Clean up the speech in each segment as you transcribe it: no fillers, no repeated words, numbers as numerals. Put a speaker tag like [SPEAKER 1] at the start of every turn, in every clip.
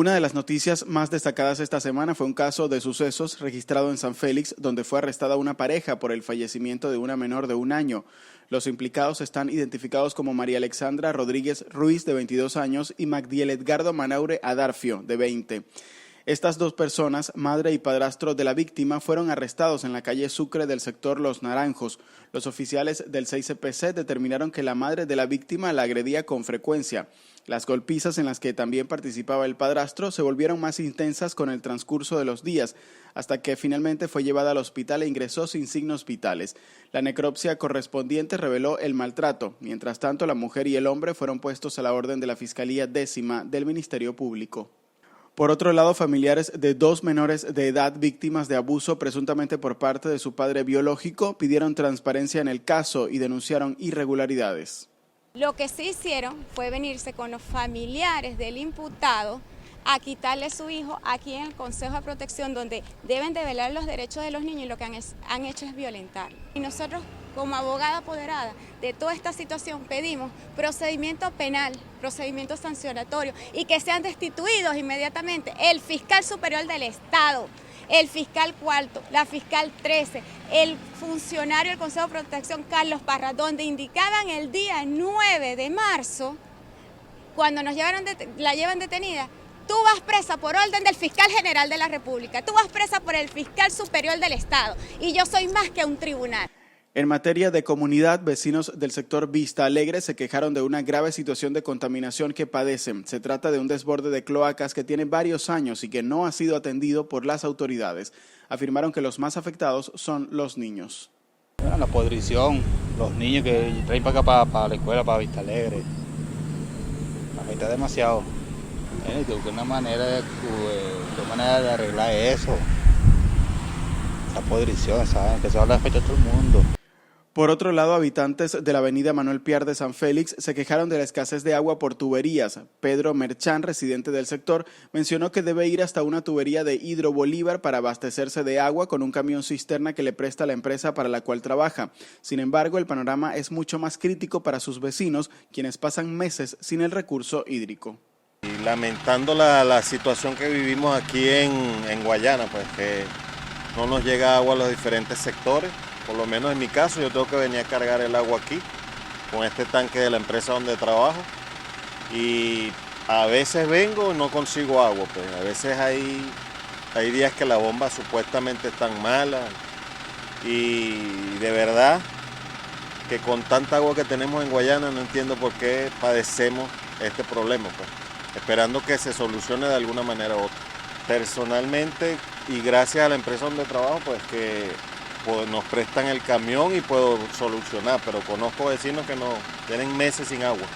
[SPEAKER 1] Una de las noticias más destacadas esta semana fue un caso de sucesos registrado en San Félix, donde fue arrestada una pareja por el fallecimiento de una menor de 1 año. Los implicados están identificados como María Alexandra Rodríguez Ruiz, de 22 años, y Magdiel Edgardo Manaure Adarfio, de 20. Estas dos personas, madre y padrastro de la víctima, fueron arrestados en la calle Sucre del sector Los Naranjos. Los oficiales del 6CPC determinaron que la madre de la víctima la agredía con frecuencia. Las golpizas, en las que también participaba el padrastro, se volvieron más intensas con el transcurso de los días, hasta que finalmente fue llevada al hospital e ingresó sin signos vitales. La necropsia correspondiente reveló el maltrato. Mientras tanto, la mujer y el hombre fueron puestos a la orden de la Fiscalía Décima del Ministerio Público. Por otro lado, familiares de 2 menores de edad víctimas de abuso presuntamente por parte de su padre biológico pidieron transparencia en el caso y denunciaron irregularidades.
[SPEAKER 2] Lo que sí hicieron fue venirse con los familiares del imputado a quitarle su hijo aquí en el Consejo de Protección, donde deben de velar los derechos de los niños, y lo que han hecho es violentar. Y nosotros, como abogada apoderada de toda esta situación, pedimos procedimiento penal, procedimiento sancionatorio, y que sean destituidos inmediatamente el fiscal superior del Estado, el fiscal cuarto, la fiscal 13, el funcionario del Consejo de Protección Carlos Parra, donde indicaban el día 9 de marzo, cuando la llevan detenida: tú vas presa por orden del fiscal general de la República, tú vas presa por el fiscal superior del Estado, y yo soy más que un tribunal.
[SPEAKER 1] En materia de comunidad, vecinos del sector Vista Alegre se quejaron de una grave situación de contaminación que padecen. Se trata de un desborde de cloacas que tiene varios años y que no ha sido atendido por las autoridades. Afirmaron que los más afectados son los niños.
[SPEAKER 3] La podrición, los niños que traen para acá, para la escuela, para Vista Alegre. Afecta demasiado. Que busquen una manera de arreglar eso. La podrición, ¿saben? Que eso le afecta a todo el mundo.
[SPEAKER 1] Por otro lado, habitantes de la avenida Manuel Piar de San Félix se quejaron de la escasez de agua por tuberías. Pedro Merchán, residente del sector, mencionó que debe ir hasta una tubería de Hidro Bolívar para abastecerse de agua con un camión cisterna que le presta la empresa para la cual trabaja. Sin embargo, el panorama es mucho más crítico para sus vecinos, quienes pasan meses sin el recurso hídrico.
[SPEAKER 4] Y lamentando la situación que vivimos aquí en Guayana, pues que no nos llega agua a los diferentes sectores. Por lo menos en mi caso, yo tengo que venir a cargar el agua aquí con este tanque de la empresa donde trabajo, y a veces vengo y no consigo agua, pues a veces hay días que la bomba supuestamente están malas, y de verdad que con tanta agua que tenemos en Guayana no entiendo por qué padecemos este problema, pues esperando que se solucione de alguna manera u otra. Personalmente, y gracias a la empresa donde trabajo, pues que nos prestan el camión y puedo solucionar, pero conozco vecinos que no tienen meses sin agua.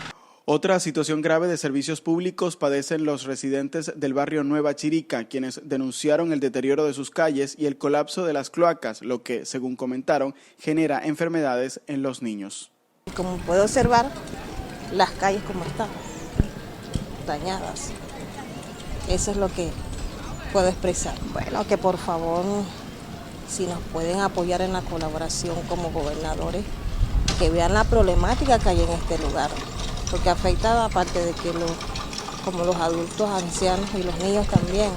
[SPEAKER 1] Otra situación grave de servicios públicos padecen los residentes del barrio Nueva Chirica, quienes denunciaron el deterioro de sus calles y el colapso de las cloacas, lo que, según comentaron, genera enfermedades en los niños.
[SPEAKER 5] Como puedo observar, las calles como están, dañadas. Eso es lo que puedo expresar. Bueno, que por favor, si nos pueden apoyar en la colaboración como gobernadores, que vean la problemática que hay en este lugar, porque afecta aparte de que como los adultos, ancianos y los niños también,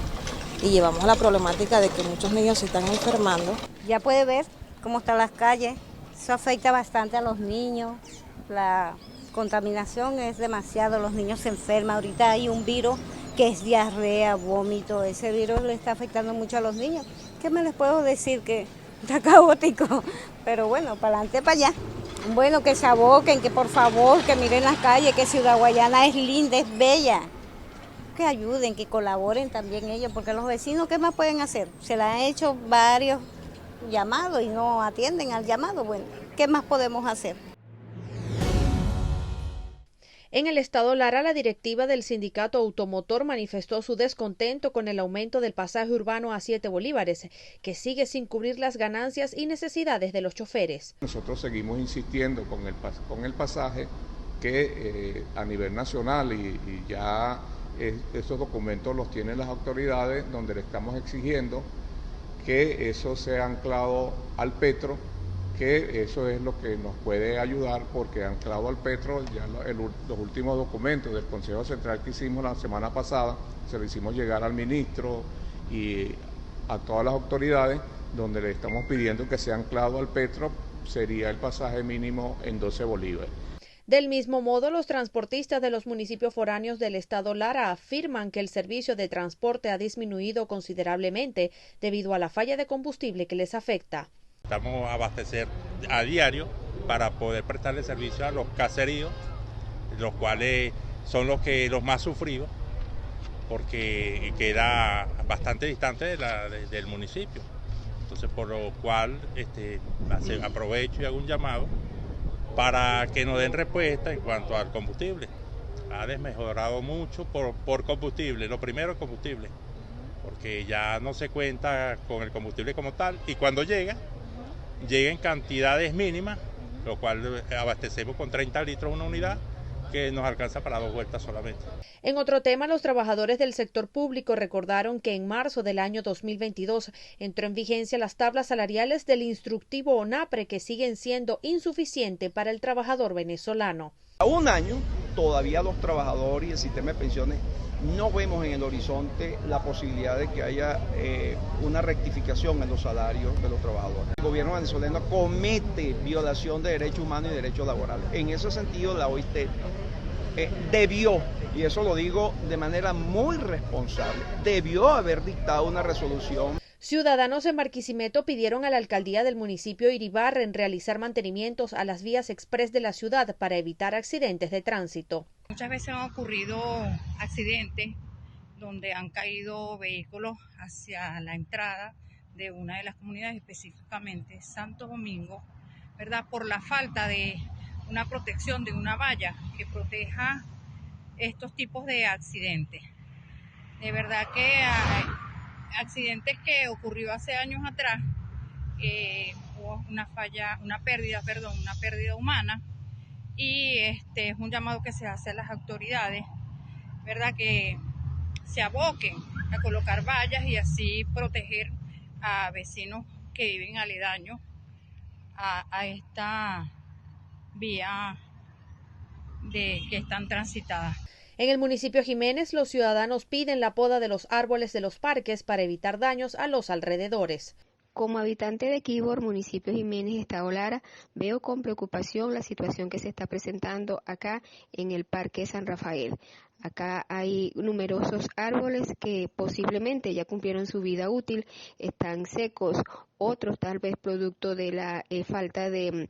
[SPEAKER 5] y llevamos la problemática de que muchos niños se están enfermando.
[SPEAKER 6] Ya puede ver cómo están las calles, eso afecta bastante a los niños, la contaminación es demasiado, los niños se enferman, ahorita hay un virus que es diarrea, vómito, ese virus le está afectando mucho a los niños. ¿Qué me les puedo decir? Que está caótico, pero bueno, para adelante, para allá. Bueno, que se aboquen, que por favor, que miren las calles, que Ciudad Guayana es linda, es bella. Que ayuden, que colaboren también ellos, porque los vecinos, ¿qué más pueden hacer? Se le han hecho varios llamados y no atienden al llamado. Bueno, ¿qué más podemos hacer?
[SPEAKER 7] En el estado Lara, la directiva del sindicato automotor manifestó su descontento con el aumento del pasaje urbano a 7 bolívares, que sigue sin cubrir las ganancias y necesidades de los choferes.
[SPEAKER 8] Nosotros seguimos insistiendo con el pasaje que a nivel nacional y ya esos documentos los tienen las autoridades, donde le estamos exigiendo que eso sea anclado al petro, que eso es lo que nos puede ayudar, porque anclado al petro, ya los últimos documentos del Consejo Central que hicimos la semana pasada, se lo hicimos llegar al ministro y a todas las autoridades, donde le estamos pidiendo que sea anclado al petro, sería el pasaje mínimo en 12 bolívares.
[SPEAKER 7] Del mismo modo, los transportistas de los municipios foráneos del estado Lara afirman que el servicio de transporte ha disminuido considerablemente debido a la falla de combustible que les afecta.
[SPEAKER 9] Estamos a abastecer a diario para poder prestarle servicio a los caseríos, los cuales son los más sufridos, porque queda bastante distante del municipio. Entonces, por lo cual aprovecho y hago un llamado para que nos den respuesta en cuanto al combustible. Ha desmejorado mucho por combustible, lo primero es combustible, porque ya no se cuenta con el combustible como tal, y cuando llega en cantidades mínimas, lo cual abastecemos con 30 litros una unidad, que nos alcanza para 2 vueltas solamente.
[SPEAKER 7] En otro tema, los trabajadores del sector público recordaron que en marzo del año 2022 entró en vigencia las tablas salariales del instructivo ONAPRE, que siguen siendo insuficientes para el trabajador venezolano.
[SPEAKER 10] A un año todavía los trabajadores y el sistema de pensiones no vemos en el horizonte la posibilidad de que haya una rectificación en los salarios de los trabajadores. El gobierno venezolano comete violación de derechos humanos y derechos laborales. En ese sentido, la OIT debió, y eso lo digo de manera muy responsable, debió haber dictado una resolución.
[SPEAKER 7] Ciudadanos en Barquisimeto pidieron a la alcaldía del municipio Iribarren realizar mantenimientos a las vías express de la ciudad para evitar accidentes de tránsito.
[SPEAKER 11] Muchas veces han ocurrido accidentes donde han caído vehículos hacia la entrada de una de las comunidades, específicamente Santo Domingo, ¿verdad? Por la falta de una protección de una valla que proteja estos tipos de accidentes. De verdad que hay accidentes que ocurrió hace años atrás, hubo una pérdida humana, y es un llamado que se hace a las autoridades, ¿verdad?, que se aboquen a colocar vallas y así proteger a vecinos que viven aledaños a esta vía que están transitadas.
[SPEAKER 7] En el municipio Jiménez, los ciudadanos piden la poda de los árboles de los parques para evitar daños a los alrededores.
[SPEAKER 12] Como habitante de Quibor, municipio Jiménez, estado Lara, veo con preocupación la situación que se está presentando acá en el Parque San Rafael. Acá hay numerosos árboles que posiblemente ya cumplieron su vida útil, están secos, otros tal vez producto de la falta de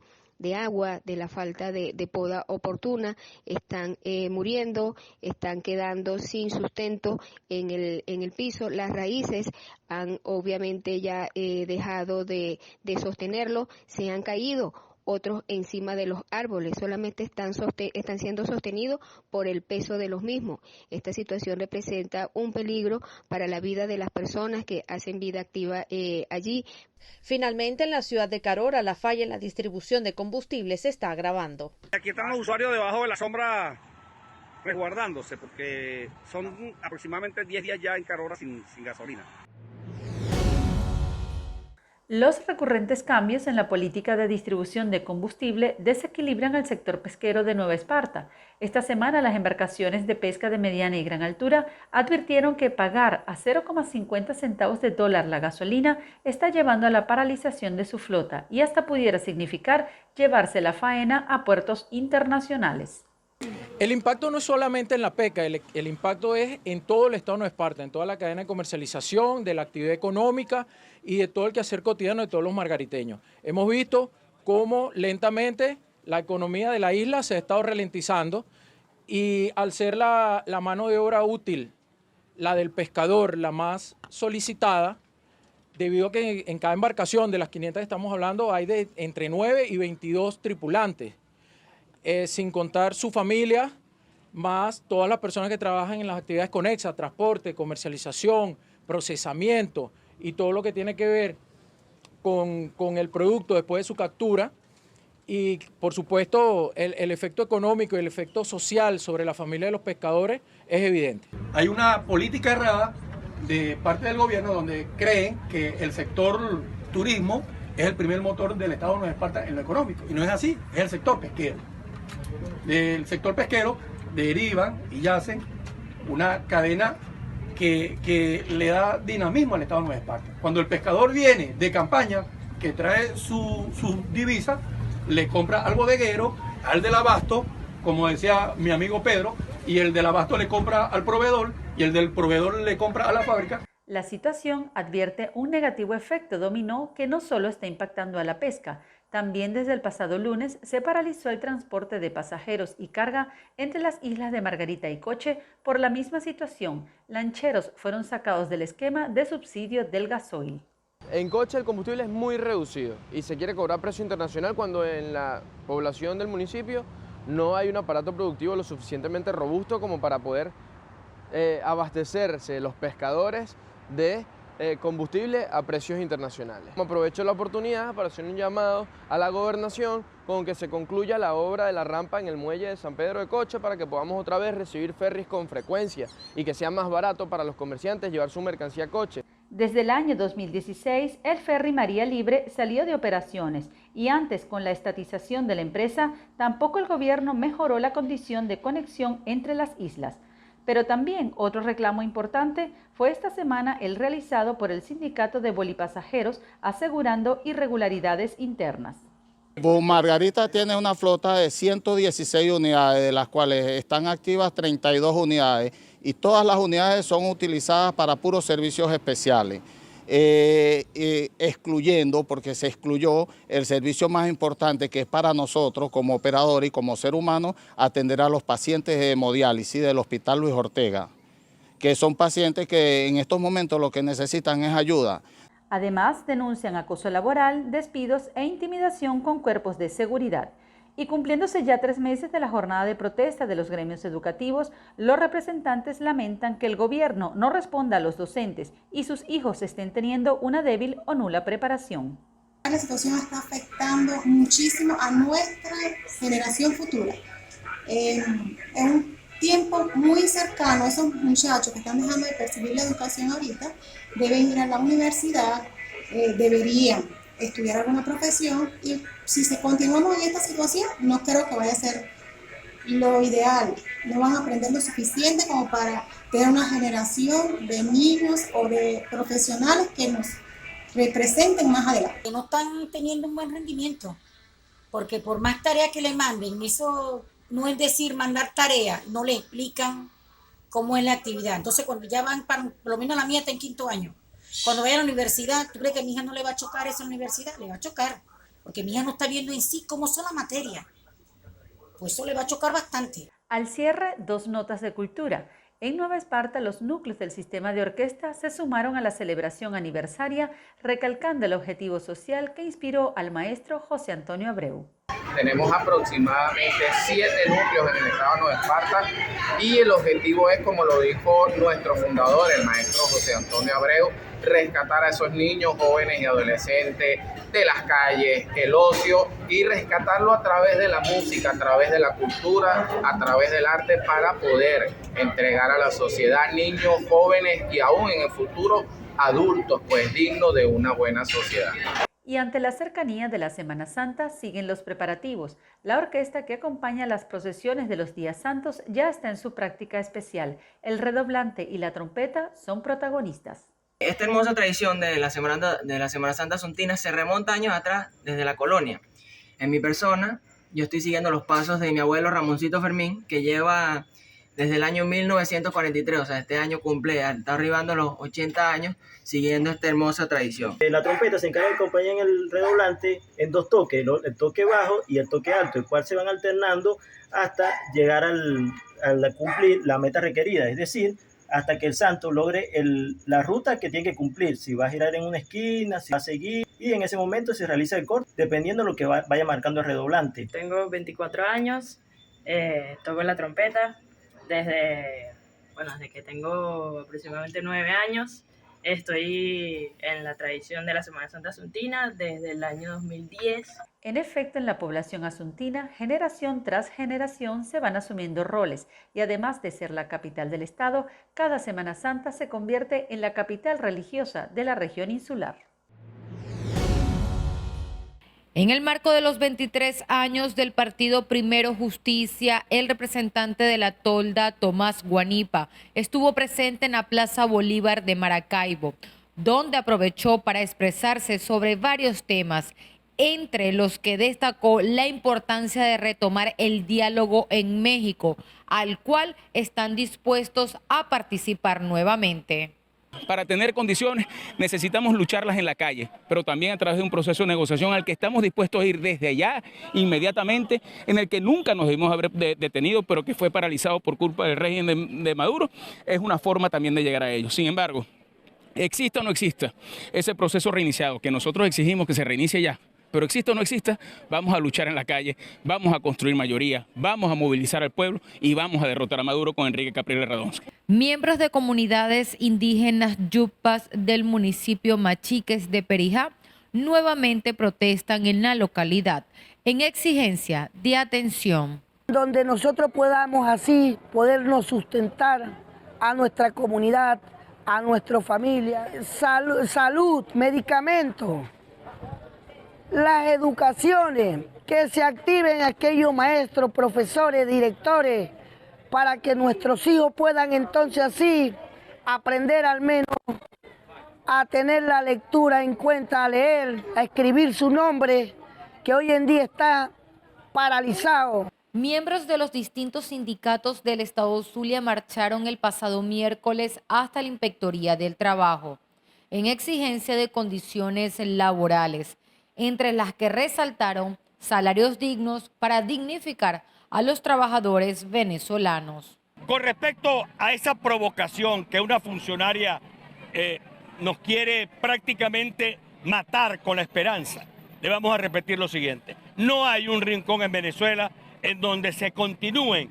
[SPEAKER 12] agua, de la falta de poda oportuna, están muriendo, están quedando sin sustento en el piso. Las raíces han obviamente ya dejado de sostenerlo, se han caído. Otros encima de los árboles, solamente están siendo sostenidos por el peso de los mismos. Esta situación representa un peligro para la vida de las personas que hacen vida activa allí.
[SPEAKER 7] Finalmente, en la ciudad de Carora, la falla en la distribución de combustible se está agravando.
[SPEAKER 13] Aquí están los usuarios debajo de la sombra resguardándose, porque son aproximadamente 10 días ya en Carora sin gasolina.
[SPEAKER 14] Los recurrentes cambios en la política de distribución de combustible desequilibran al sector pesquero de Nueva Esparta. Esta semana las embarcaciones de pesca de mediana y gran altura advirtieron que pagar a 0,50 centavos de dólar la gasolina está llevando a la paralización de su flota y hasta pudiera significar llevarse la faena a puertos internacionales.
[SPEAKER 15] El impacto no es solamente en la pesca, el impacto es en todo el estado de Nueva Esparta, en toda la cadena de comercialización, de la actividad económica y de todo el quehacer cotidiano de todos los margariteños. Hemos visto cómo lentamente la economía de la isla se ha estado ralentizando y al ser la mano de obra útil, la del pescador, la más solicitada, debido a que en cada embarcación de las 500 que estamos hablando hay de entre 9 y 22 tripulantes. Sin contar su familia, más todas las personas que trabajan en las actividades conexas, transporte, comercialización, procesamiento y todo lo que tiene que ver con el producto después de su captura. Y por supuesto el efecto económico y el efecto social sobre la familia de los pescadores es evidente.
[SPEAKER 16] Hay una política errada de parte del gobierno donde creen que el sector turismo es el primer motor del Estado de Nueva Esparta en lo económico. Y no es así, es el sector pesquero. Del sector pesquero derivan y yacen una cadena que le da dinamismo al Estado de Nueva Esparta. Cuando el pescador viene de campaña, que trae su divisa, le compra al bodeguero, al del abasto, como decía mi amigo Pedro, y el del abasto le compra al proveedor, y el del proveedor le compra a la fábrica.
[SPEAKER 14] La situación advierte un negativo efecto dominó que no solo está impactando a la pesca, también desde el pasado lunes se paralizó el transporte de pasajeros y carga entre las islas de Margarita y Coche por la misma situación. Lancheros fueron sacados del esquema de subsidio del gasoil.
[SPEAKER 17] En Coche el combustible es muy reducido y se quiere cobrar precio internacional cuando en la población del municipio no hay un aparato productivo lo suficientemente robusto como para poder abastecerse los pescadores de combustible a precios internacionales. Aprovecho la oportunidad para hacer un llamado a la gobernación con que se concluya la obra de la rampa en el muelle de San Pedro de Coche para que podamos otra vez recibir ferries con frecuencia y que sea más barato para los comerciantes llevar su mercancía a Coche.
[SPEAKER 14] Desde el año 2016, el ferry María Libre salió de operaciones y antes, con la estatización de la empresa, tampoco el gobierno mejoró la condición de conexión entre las islas. Pero también otro reclamo importante fue esta semana el realizado por el sindicato de bolipasajeros asegurando irregularidades internas.
[SPEAKER 18] Margarita tiene una flota de 116 unidades, de las cuales están activas 32 unidades y todas las unidades son utilizadas para puros servicios especiales. Excluyendo, porque se excluyó el servicio más importante que es para nosotros como operador y como ser humano, atender a los pacientes de hemodiálisis del Hospital Luis Ortega, que son pacientes que en estos momentos lo que necesitan es ayuda.
[SPEAKER 14] Además, denuncian acoso laboral, despidos e intimidación con cuerpos de seguridad. Y cumpliéndose ya 3 meses de la jornada de protesta de los gremios educativos, los representantes lamentan que el gobierno no responda a los docentes y sus hijos estén teniendo una débil o nula preparación.
[SPEAKER 19] La situación está afectando muchísimo a nuestra generación futura. En un tiempo muy cercano, esos muchachos que están dejando de percibir la educación ahorita, deben ir a la universidad, deberían estudiar alguna profesión y si se continuamos en esta situación, no creo que vaya a ser lo ideal. No van a aprender lo suficiente como para tener una generación de niños o de profesionales que nos representen más adelante.
[SPEAKER 20] No están teniendo un buen rendimiento, porque por más tareas que le manden, eso no es decir mandar tareas, no le explican cómo es la actividad. Entonces cuando ya van, por lo menos la mía está en 5º año, cuando vaya a la universidad, ¿tú crees que a mi hija no le va a chocar eso en la universidad? Le va a chocar, porque mi hija no está viendo en sí cómo son las materias. Pues eso le va a chocar bastante.
[SPEAKER 14] Al cierre, 2 notas de cultura. En Nueva Esparta, los núcleos del sistema de orquesta se sumaron a la celebración aniversaria, recalcando el objetivo social que inspiró al maestro José Antonio Abreu.
[SPEAKER 21] Tenemos aproximadamente 7 núcleos en el estado de Nueva Esparta y el objetivo es, como lo dijo nuestro fundador, el maestro José Antonio Abreu, rescatar a esos niños, jóvenes y adolescentes de las calles, el ocio, y rescatarlo a través de la música, a través de la cultura, a través del arte, para poder entregar a la sociedad niños, jóvenes y aún en el futuro adultos, pues dignos de una buena sociedad.
[SPEAKER 14] Y ante la cercanía de la Semana Santa siguen los preparativos. La orquesta que acompaña las procesiones de los días santos ya está en su práctica especial. El redoblante y la trompeta son protagonistas.
[SPEAKER 22] Esta hermosa tradición de la Semana Santa asuntina se remonta años atrás desde la colonia. En mi persona, yo estoy siguiendo los pasos de mi abuelo Ramoncito Fermín, que lleva desde el año 1943, o sea, este año está arribando los 80 años, siguiendo esta hermosa tradición.
[SPEAKER 23] La trompeta se encarga de acompañar en el redoblante en 2 toques, el toque bajo y el toque alto, el cual se van alternando hasta llegar a cumplir la meta requerida, es decir, hasta que el santo logre la ruta que tiene que cumplir, si va a girar en una esquina, si va a seguir, y en ese momento se realiza el corte, dependiendo de lo que vaya marcando el redoblante.
[SPEAKER 24] Tengo 24 años, toco la trompeta desde que tengo aproximadamente 9 años. Estoy en la tradición de la Semana Santa Asuntina desde el año 2010.
[SPEAKER 14] En efecto, en la población asuntina, generación tras generación se van asumiendo roles y además de ser la capital del estado, cada Semana Santa se convierte en la capital religiosa de la región insular.
[SPEAKER 1] En el marco de los 23 años del partido Primero Justicia, el representante de la tolda, Tomás Guanipa, estuvo presente en la Plaza Bolívar de Maracaibo, donde aprovechó para expresarse sobre varios temas, entre los que destacó la importancia de retomar el diálogo en México, al cual están dispuestos a participar nuevamente.
[SPEAKER 2] Para tener condiciones necesitamos lucharlas en la calle, pero también a través de un proceso de negociación al que estamos dispuestos a ir desde allá inmediatamente, en el que nunca nos debimos haber detenido, pero que fue paralizado por culpa del régimen de Maduro. Es una forma también de llegar a ellos. Sin embargo, exista o no exista ese proceso reiniciado que nosotros exigimos que se reinicie ya, pero exista o no exista, vamos a luchar en la calle, vamos a construir mayoría, vamos a movilizar al pueblo y vamos a derrotar a Maduro con Enrique Capriles Radonsky.
[SPEAKER 1] Miembros de comunidades indígenas yupas del municipio Machiques de Perijá nuevamente protestan en la localidad en exigencia de atención.
[SPEAKER 3] Donde nosotros podamos así podernos sustentar a nuestra comunidad, a nuestra familia, salud, medicamentos. Las educaciones, que se activen aquellos maestros, profesores, directores, para que nuestros hijos puedan entonces así aprender al menos a tener la lectura en cuenta, a leer, a escribir su nombre, que hoy en día está paralizado.
[SPEAKER 1] Miembros de los distintos sindicatos del estado Zulia marcharon el pasado miércoles hasta la Inspectoría del Trabajo, en exigencia de condiciones laborales, entre las que resaltaron salarios dignos para dignificar a los trabajadores venezolanos.
[SPEAKER 4] Con respecto a esa provocación que una funcionaria nos quiere prácticamente matar con la esperanza, le vamos a repetir lo siguiente: no hay un rincón en Venezuela en donde se continúen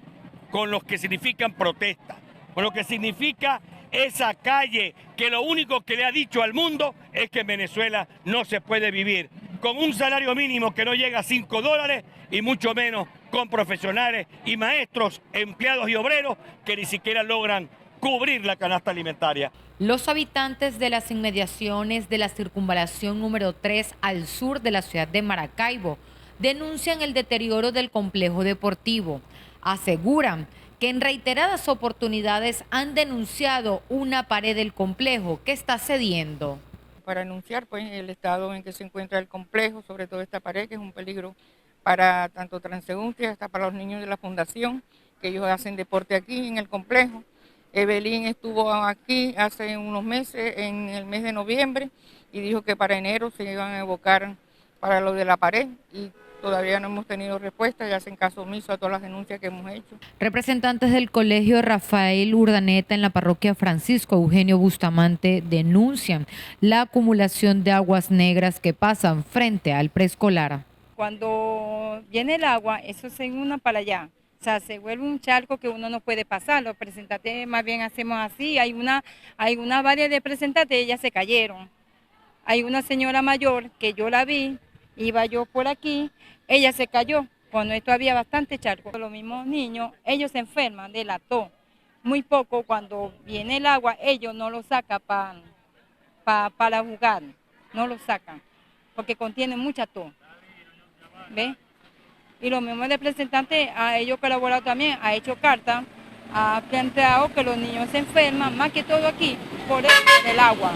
[SPEAKER 4] con lo que significan protestas, con lo que significa esa calle que lo único que le ha dicho al mundo es que en Venezuela no se puede vivir con un salario mínimo que no llega a $5 y mucho menos con profesionales y maestros, empleados y obreros que ni siquiera logran cubrir la canasta alimentaria.
[SPEAKER 1] Los habitantes de las inmediaciones de la circunvalación número 3 al sur de la ciudad de Maracaibo denuncian el deterioro del complejo deportivo. Aseguran que en reiteradas oportunidades han denunciado una pared del complejo que está cediendo.
[SPEAKER 25] Para anunciar pues el estado en que se encuentra el complejo, sobre todo esta pared, que es un peligro para tanto transeúntes, hasta para los niños de la fundación, que ellos hacen deporte aquí en el complejo. Evelyn estuvo aquí hace unos meses, en el mes de noviembre, y dijo que para enero se iban a evocar para lo de la pared, y todavía no hemos tenido respuesta y hacen caso omiso a todas las denuncias que hemos hecho.
[SPEAKER 1] Representantes del Colegio Rafael Urdaneta en la parroquia Francisco Eugenio Bustamante denuncian la acumulación de aguas negras que pasan frente al preescolar.
[SPEAKER 26] Cuando viene el agua, eso se inunda para allá. O sea, se vuelve un charco que uno no puede pasar. Los representantes más bien hacemos así. Hay una variedad de representantes, ellas se cayeron. Hay una señora mayor que yo la vi, iba yo por aquí, ella se cayó. Cuando esto había bastante charco. Los mismos niños, ellos se enferman de la tos. Muy poco, cuando viene el agua, ellos no lo sacan para jugar. No lo sacan, porque contienen mucha tos. ¿Ves? Y los mismos representantes, a ellos colaborado también, ha hecho carta, ha planteado que los niños se enferman, más que todo aquí, por el agua.